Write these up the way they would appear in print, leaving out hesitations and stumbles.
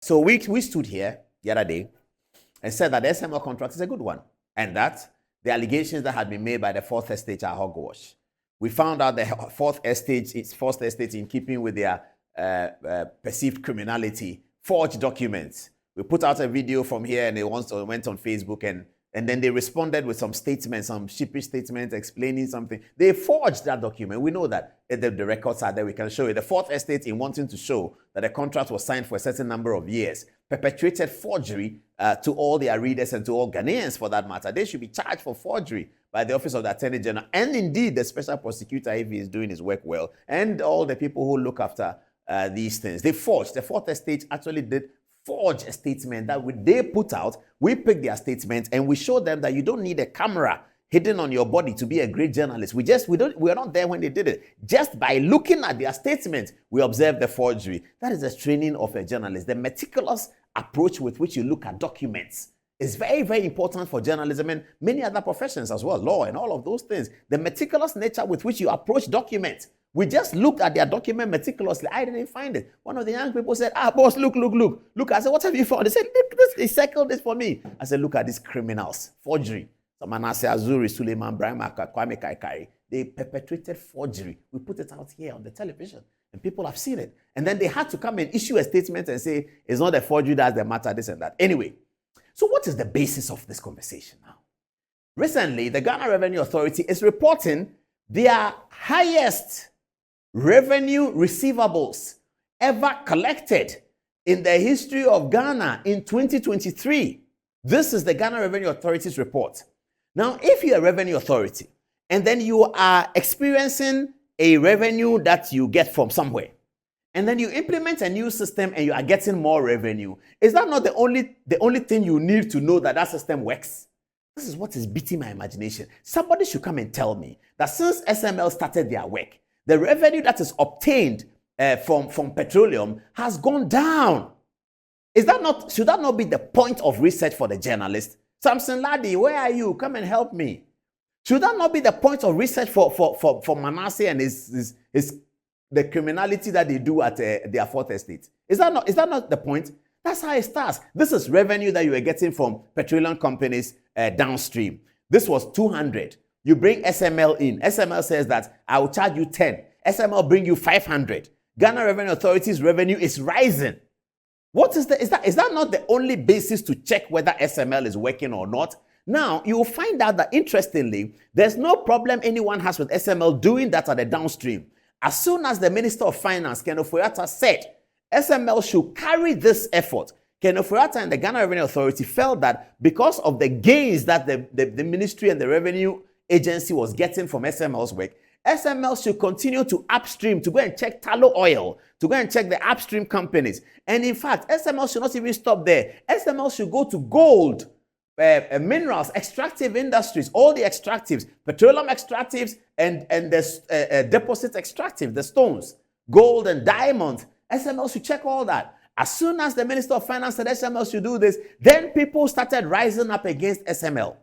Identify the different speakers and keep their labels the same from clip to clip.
Speaker 1: So we stood here the other day and said that the SML contract is a good one, and that the allegations that had been made by the fourth estate are hogwash. We found out the fourth estate in keeping with their perceived criminality, forged documents. We put out a video from here, and it went on Facebook, and then they responded with some statements, some sheepish statements explaining something. They forged that document. We know that the records are there. We can show it. The fourth estate, in wanting to show that the contract was signed for a certain number of years, perpetrated forgery to all their readers and to all Ghanaians for that matter. They should be charged for forgery by the Office of the Attorney General, and indeed the Special Prosecutor if he is doing his work well, and all the people who look after these things. They forged. The fourth estate actually did forge a statement that they put out. We picked their statement and we showed them that you don't need a camera hidden on your body to be a great journalist. We are not there when they did it. Just by looking at their statement, we observed the forgery. That is the training of a journalist. The meticulous approach with which you look at documents is very, very important for journalism and many other professions as well, law and all of those things. The meticulous nature with which you approach documents. We just looked at their document meticulously. I didn't find it. One of the young people said, boss, look. I said, what have you found? They said, look, they circled this for me. I said, look at these criminals. Forgery. Adom-Otchere, Suleiman, Brahma, Kwame Kaikari. They perpetrated forgery. We put it out here on the television, and people have seen it. And then they had to come and issue a statement and say, it's not the forgery that's the matter, this and that. Anyway, so what is the basis of this conversation now? Recently, the Ghana Revenue Authority is reporting their highest revenue receivables ever collected in the history of Ghana in 2023. This is the Ghana Revenue Authority's report. Now, if you're a revenue authority and then you are experiencing a revenue that you get from somewhere, and then you implement a new system and you are getting more revenue, is that not the only thing you need to know that system works? This is what is beating my imagination. Somebody should come and tell me that since SML started their work, the revenue that is obtained from petroleum has gone down. Should that not be the point of research for the journalist? Samson Ladi, where are you? Come and help me. Should that not be the point of research for Manasseh and the criminality that they do at their fourth estate? Is that not the point? That's how it starts. This is revenue that you are getting from petroleum companies downstream. This was 200. You bring SML in. SML says that I will charge you 10. SML bring you 500. Ghana Revenue Authority's revenue is rising. Is that not the only basis to check whether SML is working or not? Now, you will find out that, interestingly, there's no problem anyone has with SML doing that at the downstream. As soon as the Minister of Finance, Ken Ofori-Atta, said SML should carry this effort, Ken Ofori-Atta and the Ghana Revenue Authority felt that because of the gains that the ministry and the revenue agency was getting from SML's work, SML should continue to upstream, to go and check tallow oil, to go and check the upstream companies. And in fact, SML should not even stop there. SML should go to gold, minerals, extractive industries, all the extractives, petroleum extractives, and the deposit extractive, the stones, gold and diamonds. SML should check all that. As soon as the Minister of Finance said SML should do this, then people started rising up against SML.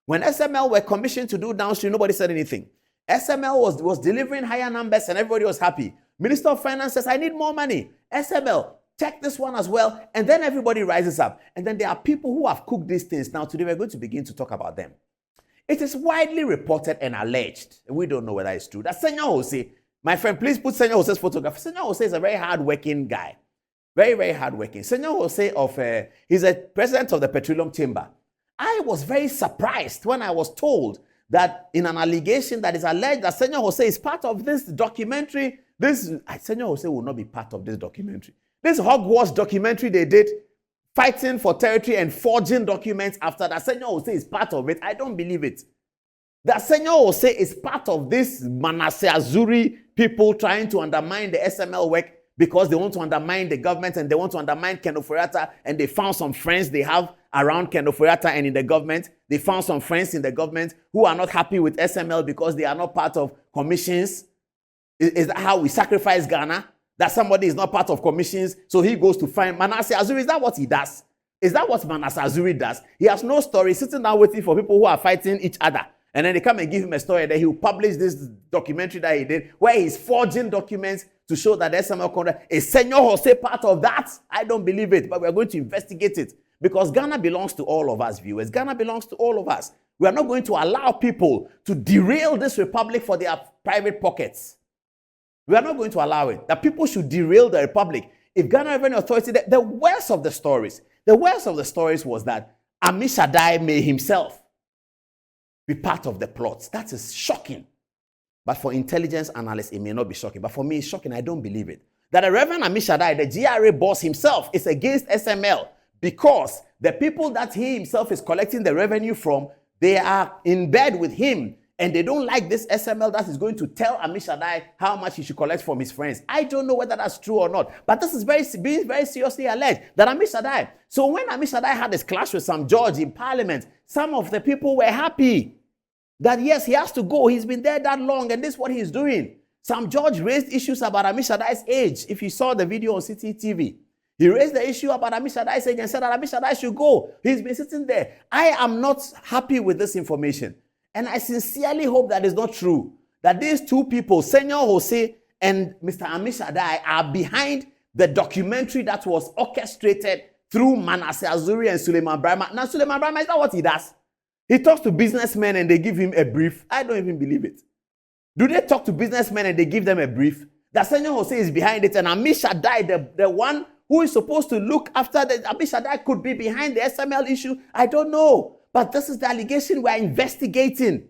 Speaker 1: When SML were commissioned to do downstream, nobody said anything. SML was delivering higher numbers and everybody was happy. Minister of Finance says, I need more money. SML, check this one as well. And then everybody rises up. And then there are people who have cooked these things. Now, today we're going to begin to talk about them. It is widely reported and alleged, and we don't know whether it's true, that Senor Jose, my friend, please put Senor Jose's photograph. Senor Jose is a very hard-working guy. Very, very hard-working. Senor Jose, he's a president of the Petroleum Chamber. I was very surprised when I was told that in an allegation that is alleged that Senor Jose is part of this documentary, Senor Jose will not be part of this documentary. This hogwash documentary they did, fighting for territory and forging documents after that, Senor Jose is part of it. I don't believe it. That Senor Jose is part of this Manasseh Azuri people trying to undermine the SML work because they want to undermine the government and they want to undermine Ken Ofori-Atta, and they found some friends they have around Ken Ofori-Atta and in the government. They found some friends in the government who are not happy with SML because they are not part of commissions. Is that how we sacrifice Ghana? That somebody is not part of commissions, so he goes to find Manasseh Azuri. Is that what he does? Is that what Manasseh Azuri does? He has no story, sitting down waiting for people who are fighting each other. And then they come and give him a story, and then he'll publish this documentary that he did, where he's forging documents to show that the SML contract is Senor Jose part of that? I don't believe it, but we're going to investigate it because Ghana belongs to all of us, viewers. Ghana belongs to all of us. We are not going to allow people to derail this republic for their private pockets. We are not going to allow it. That people should derail the republic. If Ghana Revenue Authority, the worst of the stories was that Amishadai may himself be part of the plots. That is shocking. But for intelligence analysts, it may not be shocking. But for me, it's shocking. I don't believe it. That the Reverend Amishadai, the GRA boss himself, is against SML because the people that he himself is collecting the revenue from, they are in bed with him. And they don't like this SML that is going to tell Amishadai how much he should collect from his friends. I don't know whether that's true or not. But this is being very seriously alleged that Amishadai. So when Amishadai had this clash with some judge in parliament, some of the people were happy that yes, he has to go. He's been there that long and this is what he's doing. Some judge raised issues about Amishadai's age. If you saw the video on CCTV, he raised the issue about Amishadai's age and said that Amishadai should go. He's been sitting there. I am not happy with this information. And I sincerely hope that is not true. That these two people, Senor Jose and Mr. Amishadai, are behind the documentary that was orchestrated through Manasseh Azuri and Suleiman Brahma. Now, Suleiman Brahma, is that what he does? He talks to businessmen and they give him a brief. I don't even believe it. Do they talk to businessmen and they give them a brief? That Senor Jose is behind it and Amishadai, the one who is supposed to look after the Amishadai could be behind the SML issue? I don't know. But this is the allegation we're investigating.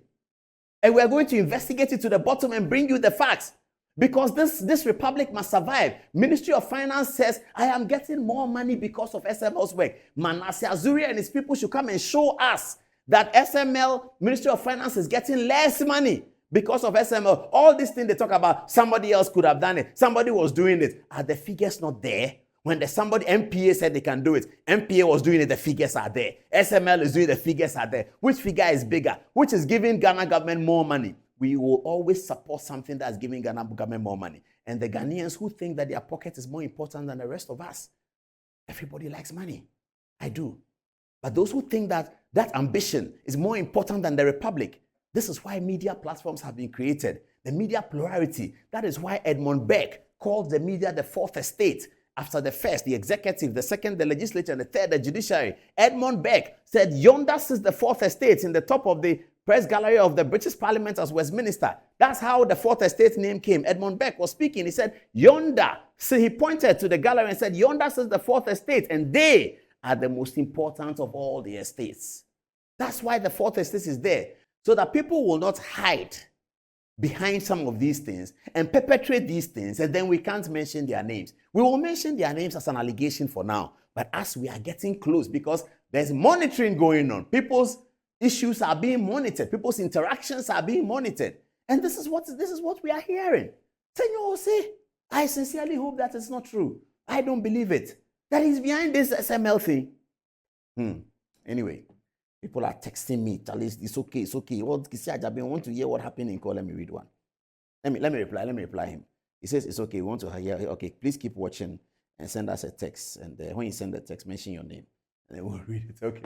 Speaker 1: And we're going to investigate it to the bottom and bring you the facts. Because this republic must survive. Ministry of Finance says, I am getting more money because of SML's work. Manasseh Azuri and his people should come and show us that SML, Ministry of Finance, is getting less money because of SML. All these things they talk about, somebody else could have done it. Somebody was doing it. Are the figures not there? When somebody, MPA said they can do it, MPA was doing it, the figures are there. SML is doing it, the figures are there. Which figure is bigger? Which is giving Ghana government more money? We will always support something that's giving Ghana government more money. And the Ghanaians who think that their pocket is more important than the rest of us, everybody likes money. I do. But those who think that that ambition is more important than the republic, this is why media platforms have been created. The media plurality. That is why Edmund Beck called the media the fourth estate. After the first, the executive, the second, the legislature, and the third, the judiciary. Edmund Beck said, yonder sits the fourth estate in the top of the press gallery of the British Parliament as Westminster. That's how the fourth estate name came. Edmund Beck was speaking. He said, yonder. So he pointed to the gallery and said, yonder sits the fourth estate, and they are the most important of all the estates. That's why the fourth estate is there, so that people will not hide behind some of these things and perpetrate these things, and then we can't mention their names. We will mention their names as an allegation for now, but as we are getting close, because there's monitoring going on, people's issues are being monitored, people's interactions are being monitored, and this is what we are hearing. Senor Jose, I sincerely hope that is not true. I don't believe it, that he's behind this SML thing. Anyway, people are texting me, tell us it's okay, it's okay. What I want to hear what happened in call. Let me read one. Let me reply him. He says it's okay. We want to hear. Okay, please keep watching and send us a text. And when you send the text, mention your name, and then we'll read it. Okay.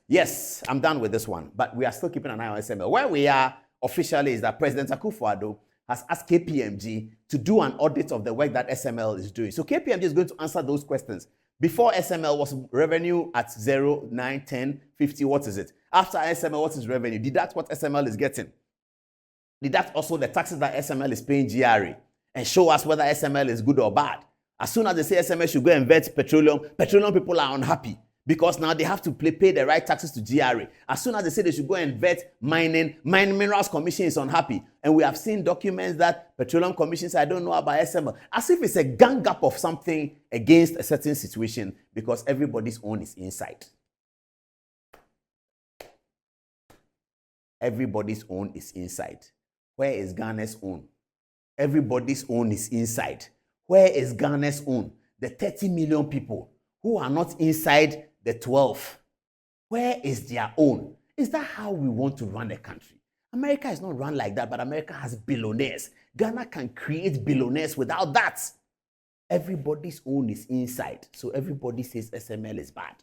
Speaker 1: Yes, I'm done with this one, but we are still keeping an eye on SML. Where we are officially is that President Akufo-Addo has asked KPMG to do an audit of the work that SML is doing. So KPMG is going to answer those questions. Before SML, was revenue at 0, 9, 10, 50, what is it? After SML, what is revenue? Deduct what SML is getting. Deduct also the taxes that SML is paying GRA and show us whether SML is good or bad. As soon as they say SML should go and vet petroleum people are unhappy because now they have to pay the right taxes to GRA. As soon as they say they should go and vet mining minerals commission is unhappy. And we have seen documents that petroleum commissions, I don't know about SML, as if it's a gang up of something against a certain situation because everybody's own is inside. Everybody's own is inside. Where is Ghana's own? Everybody's own is inside. Where is Ghana's own? The 30 million people who are not inside the 12. Where is their own? Is that how we want to run a country? America is not run like that, but America has billionaires. Ghana can create billionaires without that. Everybody's own is inside. So everybody says SML is bad.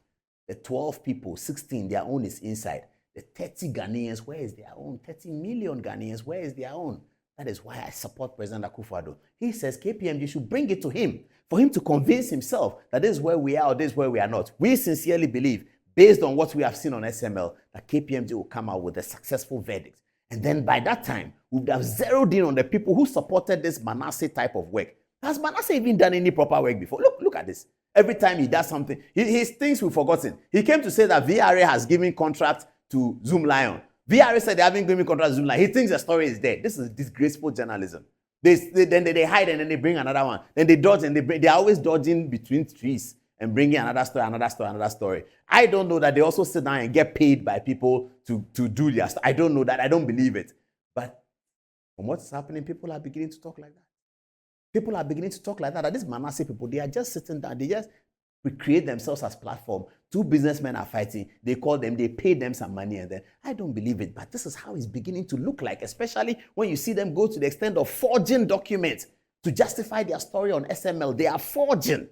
Speaker 1: The 12 people, 16, their own is inside. The 30 Ghanaians, where is their own? 30 million Ghanaians, where is their own? That is why I support President Akufo-Addo. He says KPMG should bring it to him for him to convince himself that this is where we are or this is where we are not. We sincerely believe, based on what we have seen on SML, that KPMG will come out with a successful verdict. And then by that time, we would have zeroed in on the people who supported this Manasseh type of work. Has Manasseh even done any proper work before? Look at this. Every time he does something, his things we've forgotten. He came to say that VRA has given contract to Zoom Lion. VRA said they haven't given contract to Zoom Lion. He thinks the story is dead. This is disgraceful journalism. Then they hide and then they bring another one. Then they dodge and they're always dodging between trees and bringing another story. I don't know that they also sit down and get paid by people to do their stuff. I don't know that. I don't believe it. But from what's happening, people are beginning to talk like that. People are beginning to talk like that. That these Manasseh people, they are just sitting down. They just create themselves as platform. Two businessmen are fighting. They call them, they pay them some money, and then I don't believe it. But this is how it's beginning to look like, especially when you see them go to the extent of forging documents to justify their story on SML. They are forging.